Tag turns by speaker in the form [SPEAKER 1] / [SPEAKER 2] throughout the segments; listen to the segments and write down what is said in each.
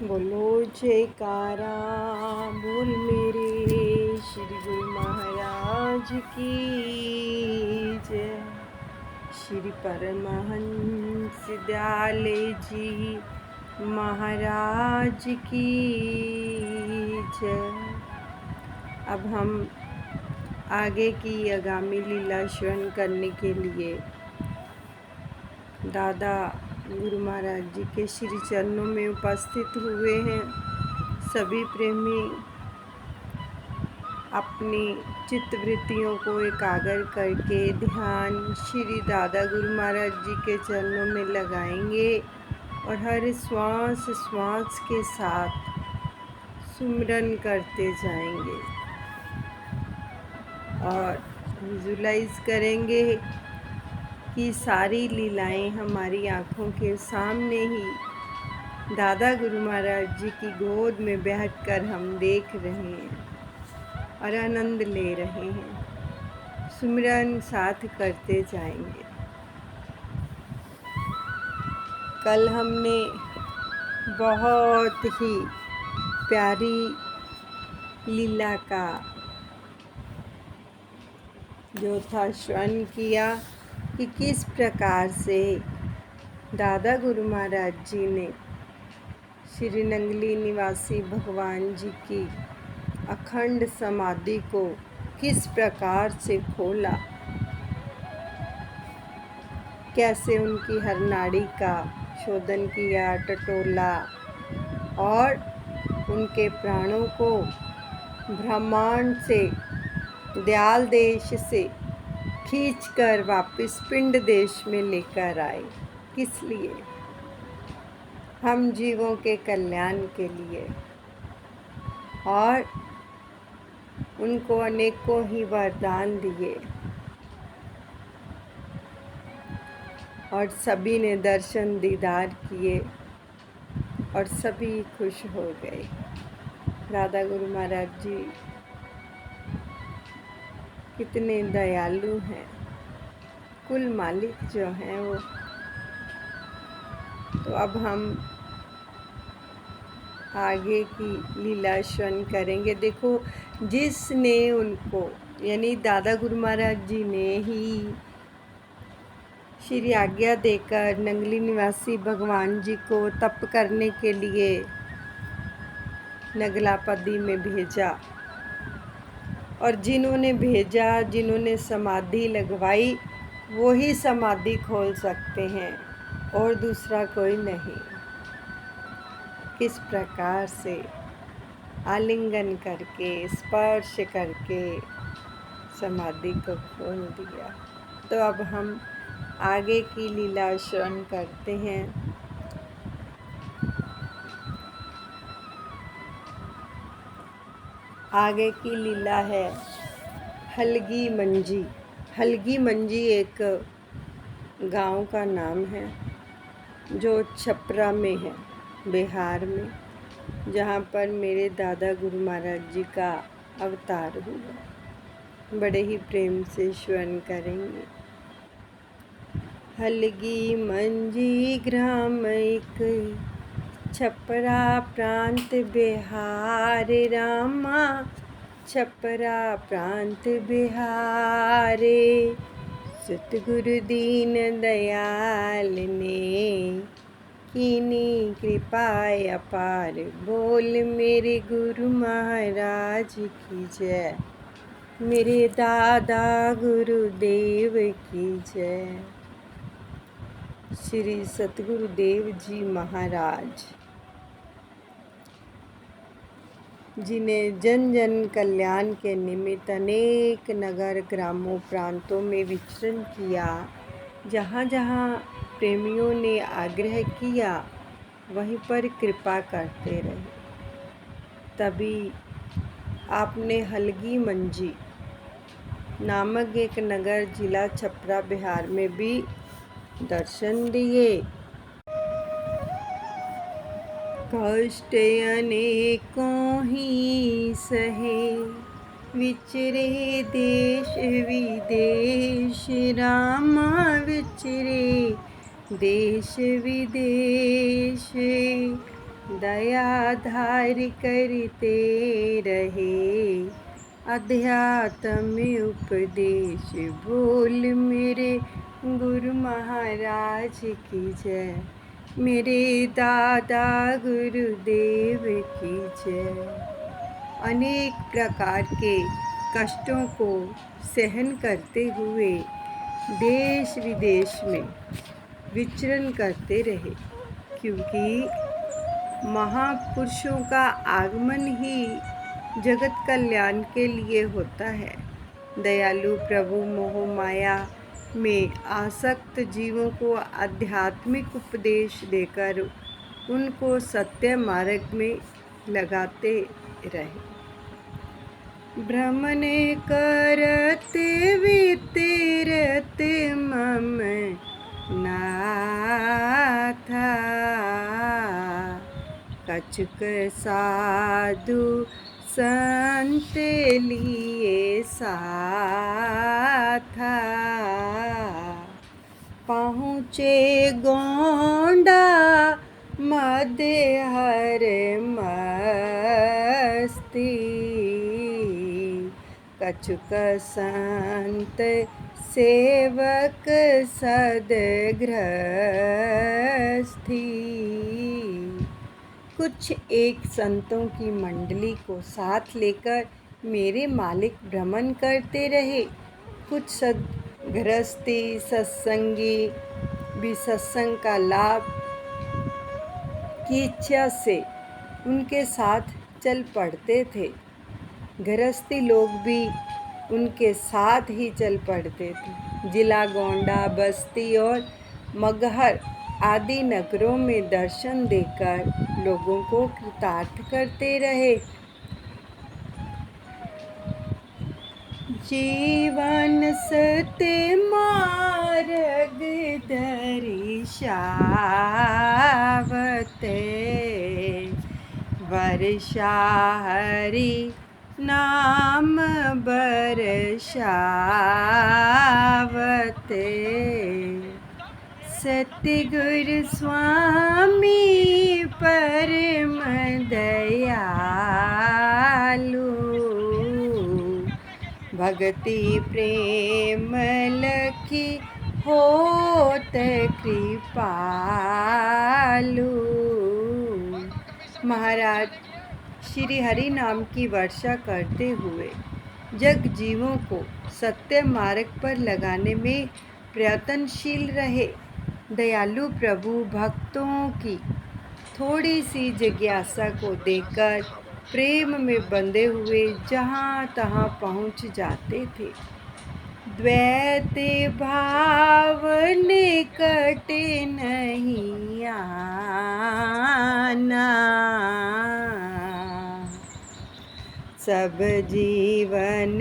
[SPEAKER 1] बोलो जयकारा बोल मेरे श्री गुरु महाराज की जय। श्री परमहंस दयाले जी महाराज की जय। अब हम आगे की आगामी लीला श्रवण करने के लिए दादा गुरु महाराज जी के श्री चरणों में उपस्थित हुए हैं। सभी प्रेमी अपनी चित्तवृत्तियों को एकाग्र करके ध्यान श्री दादा गुरु महाराज जी के चरणों में लगाएंगे और हर श्वास श्वास के साथ सुमिरन करते जाएंगे और विजुलाइज करेंगे कि सारी लीलाएं हमारी आँखों के सामने ही दादा गुरु महाराज जी की गोद में बैठकर हम देख रहे हैं और आनंद ले रहे हैं। सुमिरन साथ करते जाएंगे। कल हमने बहुत ही प्यारी लीला का जो था श्रवण किया कि किस प्रकार से दादा गुरु महाराज जी ने श्री नंगली निवासी भगवान जी की अखंड समाधि को किस प्रकार से खोला, कैसे उनकी हर नाड़ी का शोधन किया, टटोला और उनके प्राणों को ब्रह्मांड से दयाल देश से खींचकर वापस पिंड देश में लेकर आए। किस लिए? हम जीवों के कल्याण के लिए। और उनको अनेकों ही वरदान दिए और सभी ने दर्शन दीदार किए और सभी खुश हो गए। दादा गुरु महाराज जी कितने दयालु हैं, कुल मालिक जो हैं वो। तो अब हम आगे की लीला श्रवण करेंगे। देखो, जिसने उनको यानी दादा गुरु महाराज जी ने ही श्री आज्ञा देकर नंगली निवासी भगवान जी को तप करने के लिए नगलापदी में भेजा और जिन्होंने भेजा, जिन्होंने समाधि लगवाई, वो ही समाधि खोल सकते हैं और दूसरा कोई नहीं। किस प्रकार से आलिंगन करके स्पर्श करके समाधि को खोल दिया। तो अब हम आगे की लीला श्रवण करते हैं। आगे की लीला है हलगी मंजी। हलगी मंजी एक गांव का नाम है जो छपरा में है, बिहार में, जहाँ पर मेरे दादा गुरु महाराज जी का अवतार हुआ। बड़े ही प्रेम से श्रवण करेंगे। हलगी मंजी ग्राम एक छपरा प्रांत बिहार रामा, छपरा प्रांत बिहारे। सतगुरु दीन दयाल ने कीनी कृपा अपार, बोल मेरे गुरु महाराज की जय, मेरे दादा गुरुदेव की जय। श्री सतगुरुदेव जी महाराज जिन्हें जन जन कल्याण के निमित्त अनेक नगर ग्रामों प्रांतों में विचरण किया, जहाँ जहाँ प्रेमियों ने आग्रह किया वहीं पर कृपा करते रहे। तभी आपने हलगी मंजी नामक एक नगर जिला छपरा बिहार में भी दर्शन दिए। कष्ट अनेकों ही सहे, विचरे देश विदेश रामा, विचरे देश विदेश। दयाधार करते रहे। अध्यात्म उपदेश बोल मेरे गुरु महाराज की जय। मेरे दादा गुरुदेव की जय। अनेक प्रकार के कष्टों को सहन करते हुए देश विदेश में विचरण करते रहे, क्योंकि महापुरुषों का आगमन ही जगत कल्याण के लिए होता है। दयालु प्रभु मोह माया में आसक्त जीवों को आध्यात्मिक उपदेश देकर उनको सत्य मार्ग में लगाते रहे। भ्रमण करते वितीरते मम नाथा। कछुक साधु संत लिए साथा। पहुँचे गोंडा मध्य हर मस्ती। कछुक संत सेवक सदगृहस्थी। कुछ एक संतों की मंडली को साथ लेकर मेरे मालिक भ्रमण करते रहे। कुछ सदगृहस्थी सत्संगी भी सत्संग का लाभ की इच्छा से उनके साथ चल पड़ते थे। गृहस्थी लोग भी उनके साथ ही चल पड़ते थे। जिला गोंडा, बस्ती और मगहर आदि नगरों में दर्शन देकर लोगों को कृतार्थ करते रहे। जीवन सत्य मार्ग दर्शावते। वर्षा हरि नाम बरसावते। सतगुरु स्वामी परम दयालु। भक्ति प्रेम लखी होत कृपालु। महाराज श्री हरि नाम की वर्षा करते हुए जग जीवों को सत्य मार्ग पर लगाने में प्रयत्नशील रहे। दयालु प्रभु भक्तों की थोड़ी सी जिज्ञासा को देखकर प्रेम में बंधे हुए जहाँ तहाँ पहुँच जाते थे। द्वैत भाव निकट नहीं आना। सब जीवन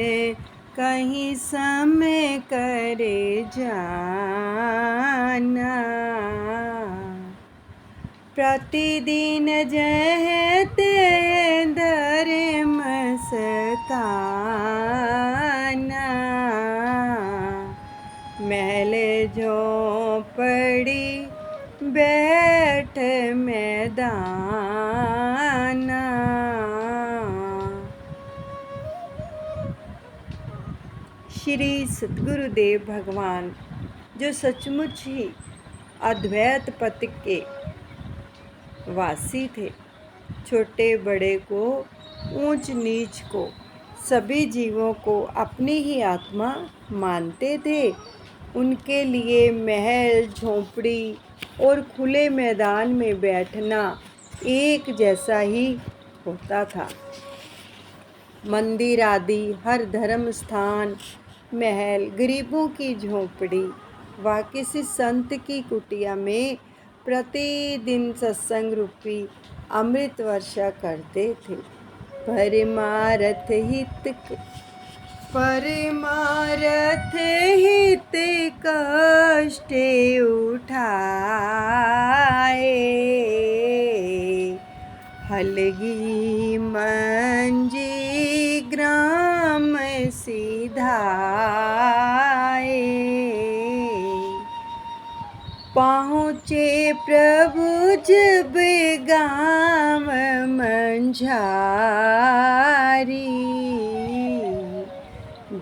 [SPEAKER 1] कहीं समय करे जाना। प्रतिदिन जहते धर्म सताना। महल झोपड़ी बैठ मैदाना। श्री सद्गुरुदेव भगवान जो सचमुच ही अद्वैत पथ के वासी थे, छोटे बड़े को ऊंच नीच को सभी जीवों को अपनी ही आत्मा मानते थे। उनके लिए महल झोंपड़ी और खुले मैदान में बैठना एक जैसा ही होता था। मंदिर आदि हर धर्म स्थान, महल, गरीबों की झोंपड़ी व किसी संत की कुटिया में प्रतिदिन सत्संग रूपी अमृत वर्षा करते थे। परमार्थ हित कष्ट उठाए। हलगी मंजी ग्राम सिधाए। पहुँचे प्रभु जब गाँव झंझारी,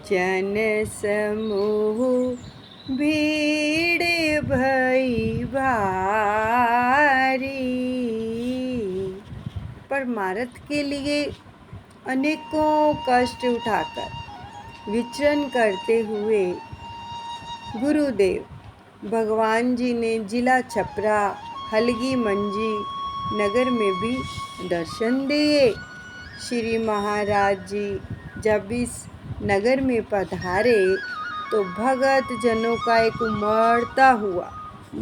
[SPEAKER 1] जन समूह भीड़ भई भारी। परमार्थ के लिए अनेकों कष्ट उठाकर विचरण करते हुए गुरुदेव भगवान जी ने जिला छपरा हलगी मंजी नगर में भी दर्शन दिए। श्री महाराज जी जब इस नगर में पधारे तो भगत जनों का एक उमड़ता हुआ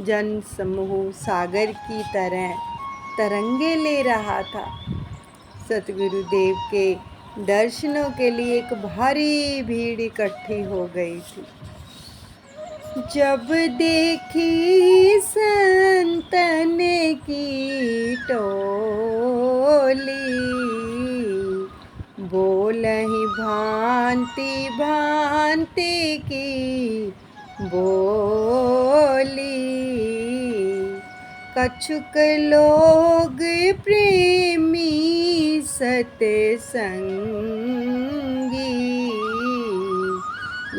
[SPEAKER 1] जन समूह सागर की तरह तरंगे ले रहा था। सतगुरुदेव के दर्शनों के लिए एक भारी भीड़ इकट्ठी हो गई थी। जब देखी संतन की टोली, बोलहि भांति भांति की बोली। कछुक लोग प्रेमी सतसंगी,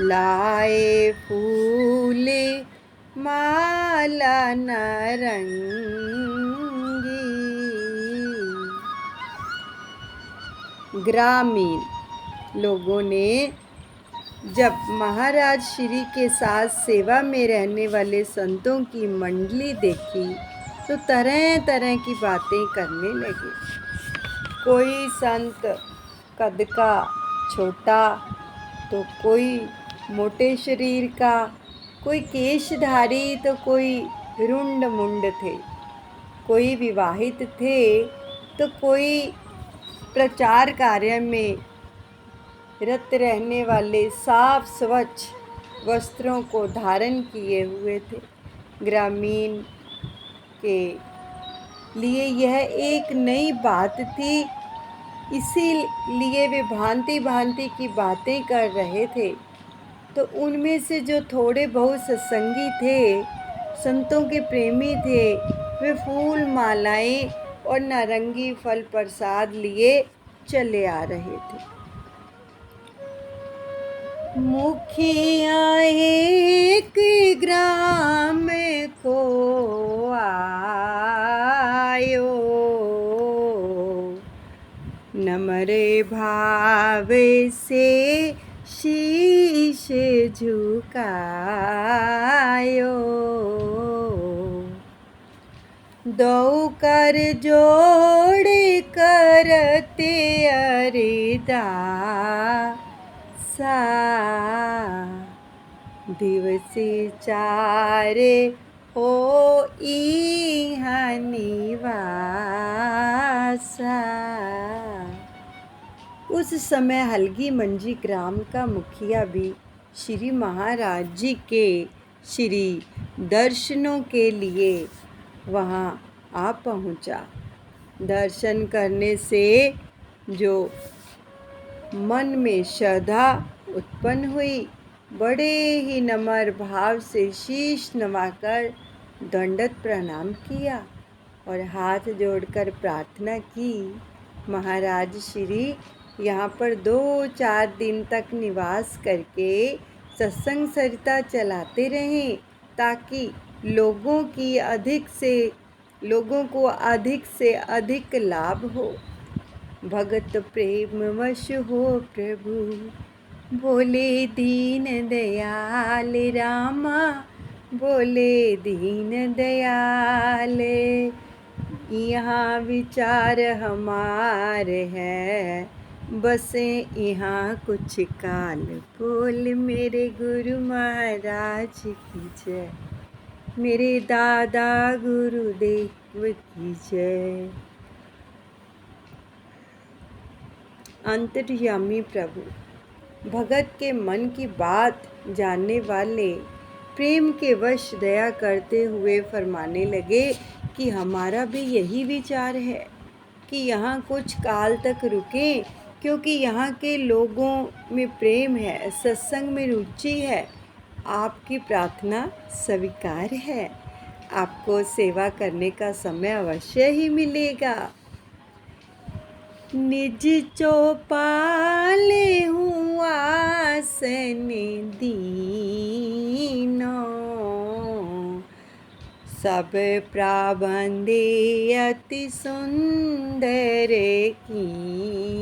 [SPEAKER 1] लाए फूल माला नारंगी। ग्रामीण लोगों ने जब महाराज श्री के साथ सेवा में रहने वाले संतों की मंडली देखी तो तरह तरह की बातें करने लगे। कोई संत कद का छोटा तो कोई मोटे शरीर का, कोई केशधारी तो कोई रुंड मुंड थे, कोई विवाहित थे तो कोई प्रचार कार्य में रत रहने वाले साफ स्वच्छ वस्त्रों को धारण किए हुए थे। ग्रामीण के लिए यह एक नई बात थी, इसीलिए वे भांति भांति की बातें कर रहे थे। तो उनमें से जो थोड़े बहुत सत्संगी थे, संतों के प्रेमी थे, वे फूल मालाएं और नारंगी फल प्रसाद लिए चले आ रहे थे। मुखिया एक ग्राम को आयो, नम्र भाव से शीश झुकायो। दो कर जोड़ करते अरदासा, दिवसी चारे हो इहाँ निवासा। उस समय हलगी मंजी ग्राम का मुखिया भी श्री महाराज जी के श्री दर्शनों के लिए वहाँ आ पहुँचा। दर्शन करने से जो मन में श्रद्धा उत्पन्न हुई, बड़े ही नम्र भाव से शीश नवाकर दंडवत प्रणाम किया और हाथ जोड़कर प्रार्थना की, महाराज श्री यहाँ पर 2-4 दिन तक निवास करके सत्संग सरिता चलाते रहें ताकि लोगों को अधिक से अधिक लाभ हो। भगत प्रेम वश हो प्रभु, बोले दीन दयाल रामा, बोले दीन दयाल। यहाँ विचार हमारे है, बसे यहाँ कुछ काल। बोल मेरे गुरु महाराज की जय, मेरे दादा गुरुदेव की जय। अंतर्यामी प्रभु भगत के मन की बात जानने वाले प्रेम के वश दया करते हुए फरमाने लगे कि हमारा भी यही विचार है कि यहाँ कुछ काल तक रुकें, क्योंकि यहाँ के लोगों में प्रेम है, सत्संग में रुचि है। आपकी प्रार्थना स्वीकार है, आपको सेवा करने का समय अवश्य ही मिलेगा। निज चौपाल हुआ आसन दीनो, सब प्राबंधे अति सुंदर कीनो।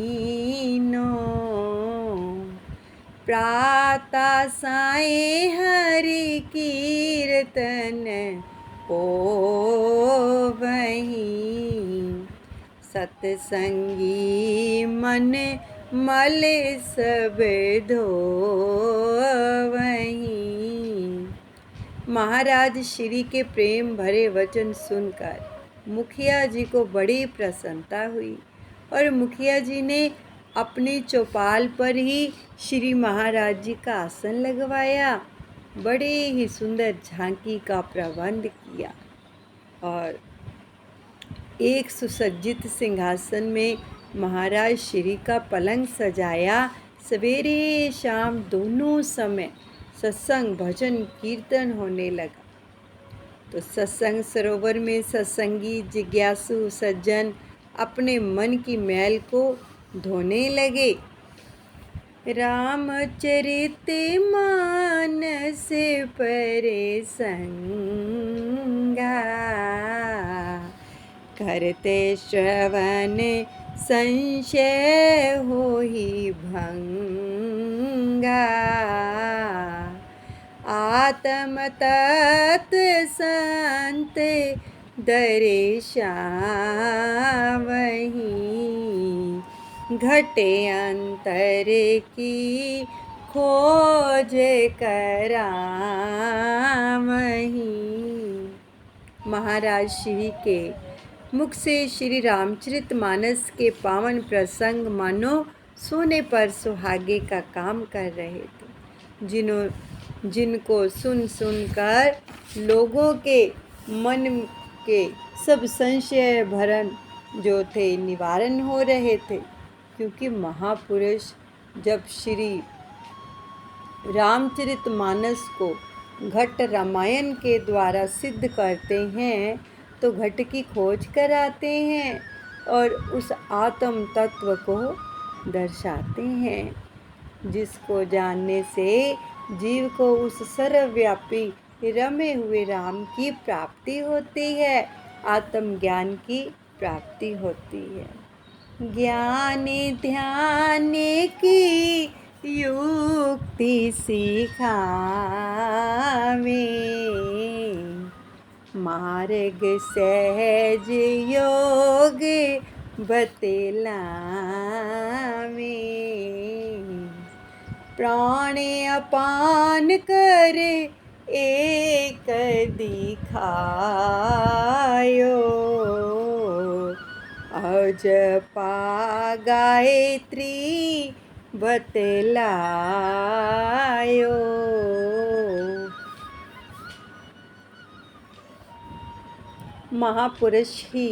[SPEAKER 1] प्रातः साय हरि कीर्तन होवहीं, सत्संगी मन मल सब धोवहीं। महाराज श्री के प्रेम भरे वचन सुनकर मुखिया जी को बड़ी प्रसन्नता हुई और मुखिया जी ने अपनी चौपाल पर ही श्री महाराज जी का आसन लगवाया, बड़े ही सुंदर झांकी का प्रबंध किया और एक सुसज्जित सिंहासन में महाराज श्री का पलंग सजाया। सवेरे शाम दोनों समय सत्संग भजन कीर्तन होने लगा। तो सत्संग सरोवर में सत्संगी जिज्ञासु सज्जन अपने मन की मैल को धोने लगे। रामचरित मानस परे संगा, करते श्रवण संशय होहि भंगा। आत्म तत्व संत दर्शावहीं, घटे अंतर की खोज करावहीं। महाराज श्री के मुख से श्री रामचरितमानस के पावन प्रसंग मानो सोने पर सुहागे का काम कर रहे थे, जिनको सुन सुनकर लोगों के मन के सब संशय भरन जो थे निवारण हो रहे थे। क्योंकि महापुरुष जब श्री रामचरितमानस को घट रामायण के द्वारा सिद्ध करते हैं तो घट की खोज कराते हैं और उस आत्म तत्व को दर्शाते हैं, जिसको जानने से जीव को उस सर्वव्यापी रमे हुए राम की प्राप्ति होती है, आत्मज्ञान की प्राप्ति होती है। ज्ञान ध्यान की युक्ति सिखावे, मार्ग सहज योग बतलावे। प्राण अपान कर एक दिखायो, अजपा गायत्री बतलायो। महापुरुष ही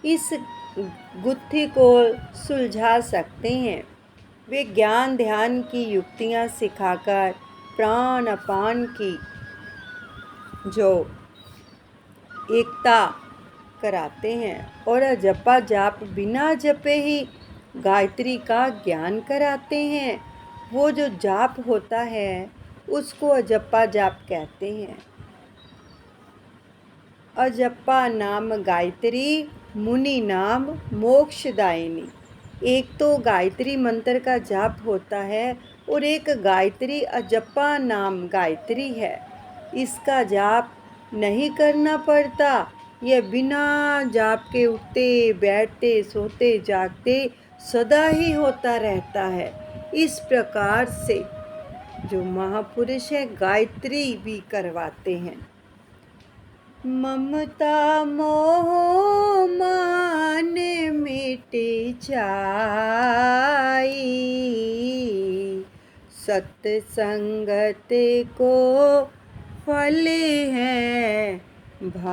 [SPEAKER 1] इस गुत्थी को सुलझा सकते हैं। वे ज्ञान ध्यान की युक्तियाँ सिखाकर प्राण अपान की जो एकता कराते हैं और जपा जाप बिना जपे ही गायत्री का ज्ञान कराते हैं। वो जो जाप होता है उसको अजपा जाप कहते हैं। अजपा नाम गायत्री, मुनि नाम मोक्षदायिनी। एक तो गायत्री मंत्र का जाप होता है और एक गायत्री अजपा नाम गायत्री है। इसका जाप नहीं करना पड़ता, यह बिना जाप के उठते बैठते सोते जागते सदा ही होता रहता है। इस प्रकार से जो महापुरुष है गायत्री भी करवाते हैं। ममता मोह मान मिट जाई, सत्संगत को फल है भाई।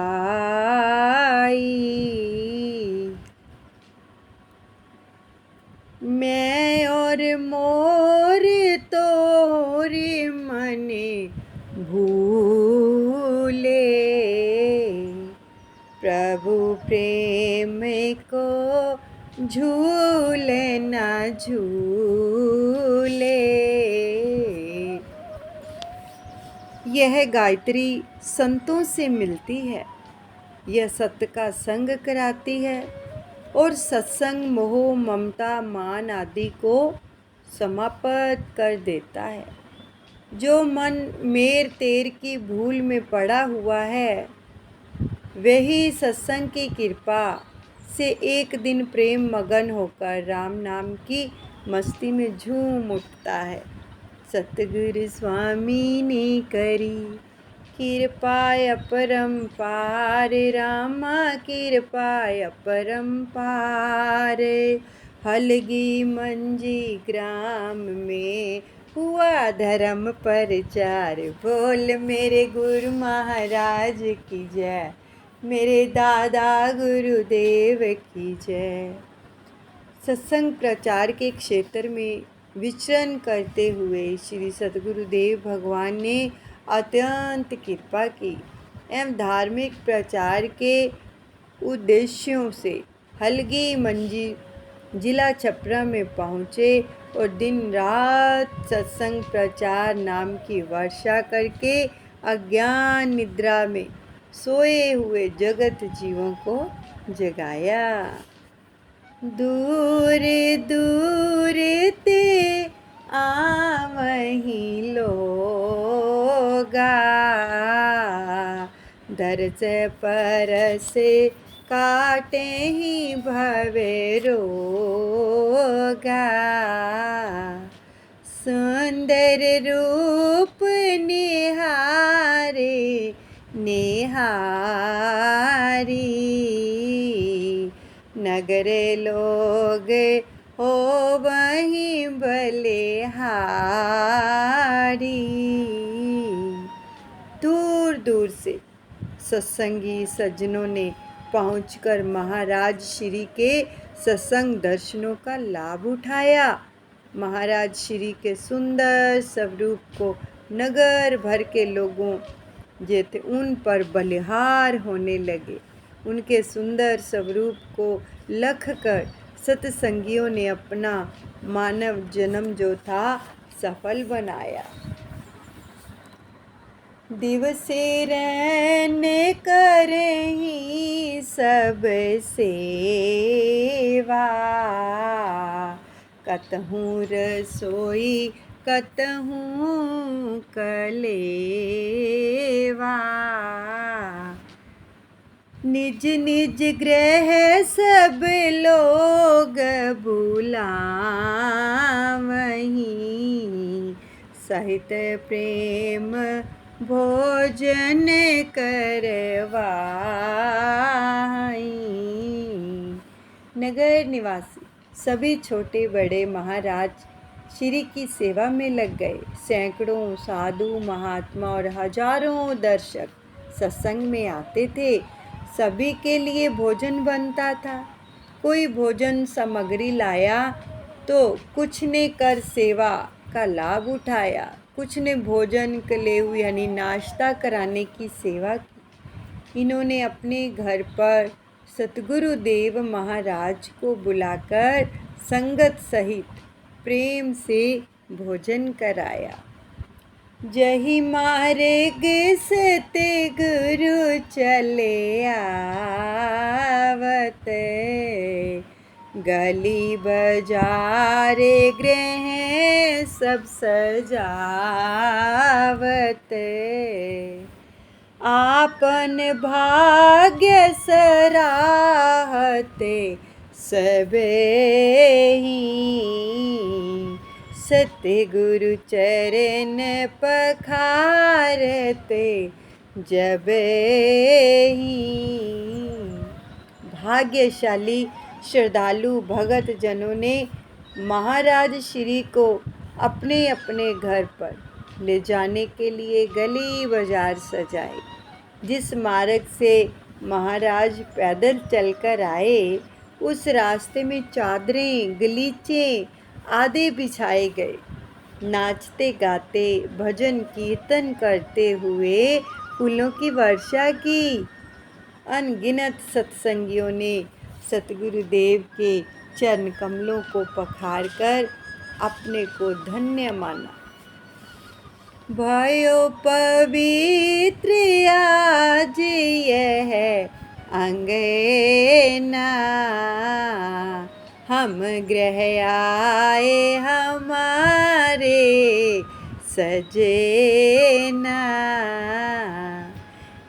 [SPEAKER 1] मैं और मोर तोर मन भूले, प्रभु प्रेम को झूले ना झूले। यह गायत्री संतों से मिलती है, यह सत्य का संग कराती है और सत्संग मोह ममता मान आदि को समाप्त कर देता है। जो मन मेर तेर की भूल में पड़ा हुआ है, वही सत्संग की कृपा से एक दिन प्रेम मगन होकर राम नाम की मस्ती में झूम उठता है। सतगुरु स्वामी ने करी कृपा अपरंपार, रामा कृपा अपरंपार। हलगी मंजी ग्राम में हुआ धर्म प्रचार। बोल मेरे गुरु महाराज की जय, मेरे दादा गुरुदेव की जय। सत्संग प्रचार के क्षेत्र में विचरण करते हुए श्री सद्गुरुदेव भगवान ने अत्यंत कृपा की एवं धार्मिक प्रचार के उद्देश्यों से हलगी मंजी जिला छपरा में पहुँचे और दिन रात सत्संग प्रचार नाम की वर्षा करके अज्ञान निद्रा में सोए हुए जगत जीवों को जगाया। दूर दूर ते आवहीं लोगा, दर्ज परस काटे ही भवे रोगा। सुंदर रूप निहारे निहारी, नगरे लोग हो वहीं बलिहारी। दूर दूर से सत्संगी सज्जनों ने पहुंचकर महाराज श्री के सत्संग दर्शनों का लाभ उठाया। महाराज श्री के सुंदर स्वरूप को नगर भर के लोगों जैसे उन पर बलिहार होने लगे। उनके सुंदर स्वरूप को लख कर सत्संगियों ने अपना मानव जन्म जो था सफल बनाया। दिवसे रैन करहीं सब सेवा, कतहूँ रसोई कतहूँ कलेवा। निज निज गृह सब लोग बुलावहीं, सहित प्रेम भोजन करवाहीं। नगर निवासी सभी छोटे बड़े महाराज श्री की सेवा में लग गए। सैकड़ों साधु महात्मा और हजारों दर्शक सत्संग में आते थे। सभी के लिए भोजन बनता था। कोई भोजन सामग्री लाया तो कुछ ने कर सेवा का लाभ उठाया, कुछ ने भोजन कलेऊ यानी नाश्ता कराने की सेवा की। इन्होंने अपने घर पर सतगुरुदेव महाराज को बुलाकर संगत सहित प्रेम से भोजन कराया। जही मार्ग सतगुरु चले आवत, गली बाजार गृह सब सजावत। आपन भाग्य सराहते सबेही, सतगुरु चरण पखारते जबेही। भाग्यशाली श्रद्धालु भगत जनों ने महाराज श्री को अपने अपने घर पर ले जाने के लिए गली बाजार सजाए। जिस मार्ग से महाराज पैदल चलकर आए, उस रास्ते में चादरें गलीचे आदि बिछाए गए। नाचते गाते भजन कीर्तन करते हुए फूलों की वर्षा की। अनगिनत सत्संगियों ने सतगुरुदेव के चरण कमलों को पखार कर अपने को धन्य माना। भयो पवित्र आज यह अंगना, हम गृह आए हमारे सजना।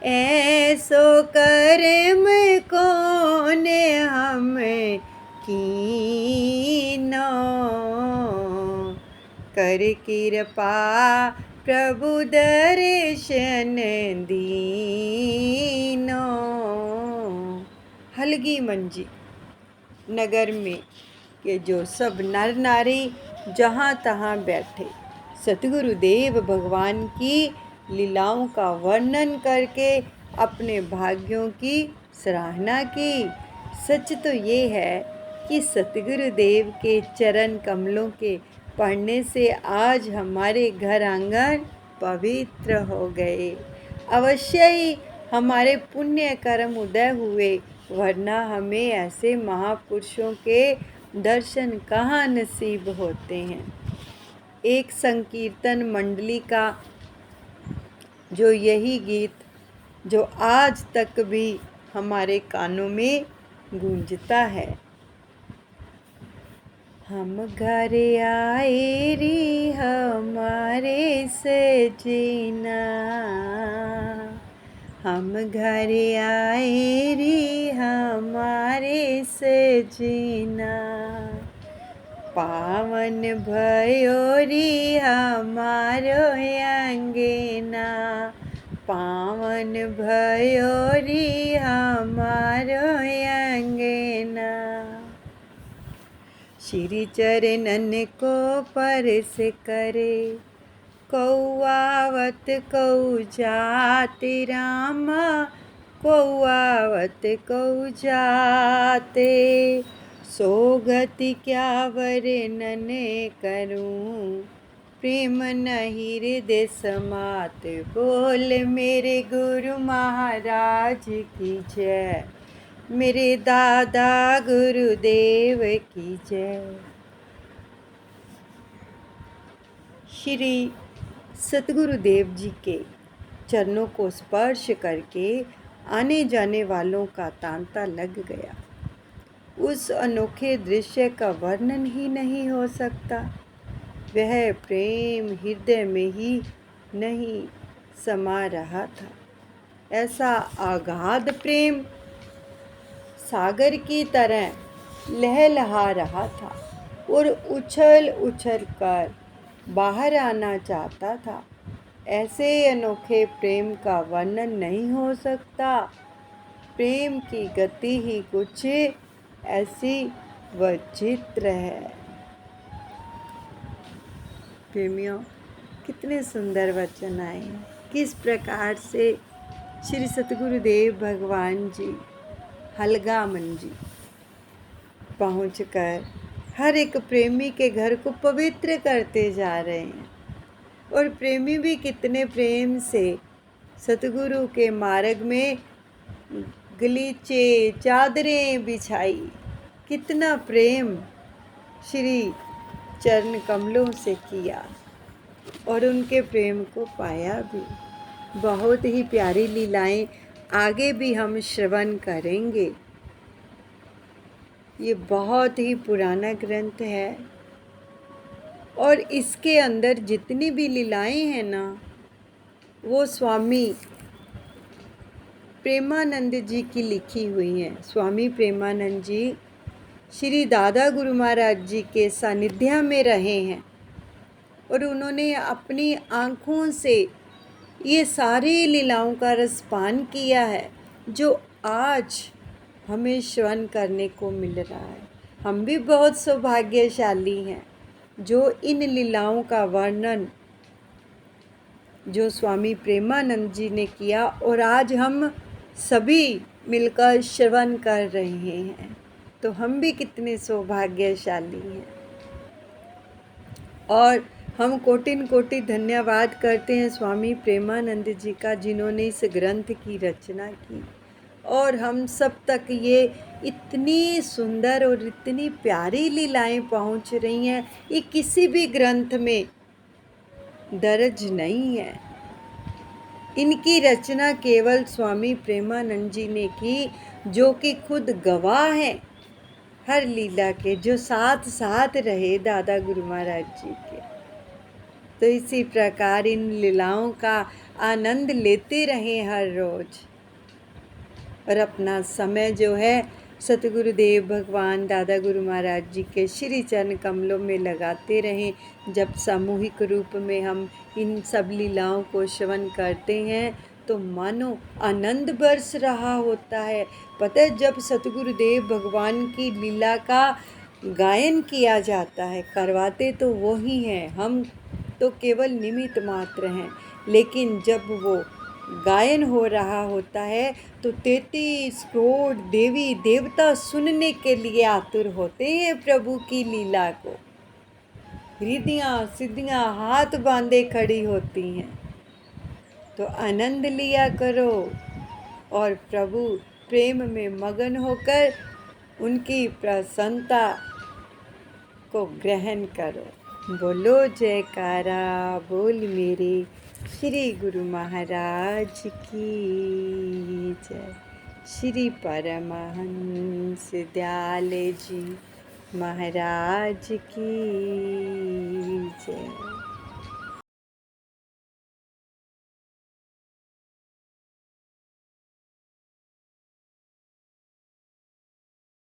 [SPEAKER 1] ऐसो कर्म कौन हम कीनो, कर कृपा प्रभु दर्शन दीनो। हलगी मंजी नगर में के जो सब नर नारी जहाँ तहाँ बैठे सतगुरुदेव भगवान की लीलाओं का वर्णन करके अपने भाग्यों की सराहना की। सच तो ये है कि सतगुरुदेव के चरण कमलों के पढ़ने से आज हमारे घर आंगन पवित्र हो गए। अवश्य ही हमारे पुण्य कर्म उदय हुए, वरना हमें ऐसे महापुरुषों के दर्शन कहाँ नसीब होते हैं। एक संकीर्तन मंडली का जो यही गीत जो आज तक भी हमारे कानों में गूंजता है। हम घर आए रे हमारे सजना, हम घर आए रे हमारे सजना। पावन भयो रे हमारो अंगना, पावन भयो रे हमारो अंगना। श्री चरणन को परस करे, कौआवत कौ जाते रामा, कौआवत कौ जाते। सोगति क्या वर्णन करूं, प्रेम नहीं हृदय समात। बोल मेरे गुरु महाराज की जय, मेरे दादा गुरुदेव की जय। श्री सतगुरुदेव जी के चरणों को स्पर्श करके आने जाने वालों का तांता लग गया। उस अनोखे दृश्य का वर्णन ही नहीं हो सकता। वह प्रेम हृदय में ही नहीं समा रहा था। ऐसा अगाध प्रेम सागर की तरह लहलहा रहा था और उछल उछल कर बाहर आना चाहता था। ऐसे अनोखे प्रेम का वर्णन नहीं हो सकता। प्रेम की गति ही कुछ ऐसी विचित्र है। प्रेमियों, कितने सुंदर वचन आए हैं। किस प्रकार से श्री सतगुरुदेव भगवान जी हलगा मंजी पहुंचकर हर एक प्रेमी के घर को पवित्र करते जा रहे हैं। और प्रेमी भी कितने प्रेम से सतगुरु के मार्ग में गलीचे चादरें बिछाई। कितना प्रेम श्री चरण कमलों से किया और उनके प्रेम को पाया भी। बहुत ही प्यारी लीलाएं आगे भी हम श्रवण करेंगे। ये बहुत ही पुराना ग्रंथ है और इसके अंदर जितनी भी लीलाएं हैं ना, वो स्वामी प्रेमानंद जी की लिखी हुई हैं। स्वामी प्रेमानंद जी श्री दादा गुरु महाराज जी के सानिध्य में रहे हैं और उन्होंने अपनी आँखों से ये सारी लीलाओं का रसपान किया है, जो आज हमें श्रवण करने को मिल रहा है। हम भी बहुत सौभाग्यशाली हैं जो इन लीलाओं का वर्णन जो स्वामी प्रेमानंद जी ने किया और आज हम सभी मिलकर श्रवण कर रहे हैं। तो हम भी कितने सौभाग्यशाली हैं और हम कोटिन कोटि धन्यवाद करते हैं स्वामी प्रेमानंद जी का, जिन्होंने इस ग्रंथ की रचना की और हम सब तक ये इतनी सुंदर और इतनी प्यारी लीलाएं पहुंच रही हैं, ये किसी भी ग्रंथ में दर्ज नहीं है। इनकी रचना केवल स्वामी प्रेमानंद जी ने की, जो कि खुद गवाह हैं हर लीला के, जो साथ साथ रहे दादा गुरु महाराज जी के। तो इसी प्रकार इन लीलाओं का आनंद लेते रहें हर रोज, और अपना समय जो है सतगुरुदेव भगवान दादा गुरु महाराज जी के श्री चरण कमलों में लगाते रहें। जब सामूहिक रूप में हम इन सब लीलाओं को श्रवण करते हैं तो मानो आनंद बरस रहा होता है। पता है, जब सतगुरुदेव भगवान की लीला का गायन किया जाता है, करवाते तो वो ही हैं, हम तो केवल निमित्त मात्र हैं, लेकिन जब वो गायन हो रहा होता है तो 33 करोड़ देवी देवता सुनने के लिए आतुर होते हैं प्रभु की लीला को। रिद्धियाँ सिद्धियाँ हाथ बांधे खड़ी होती हैं। तो आनंद लिया करो और प्रभु प्रेम में मगन होकर उनकी प्रसन्नता को ग्रहण करो। बोलो जयकारा बोल मेरे श्री गुरु महाराज की जय। श्री परमहंस दयाल जी महाराज की जय।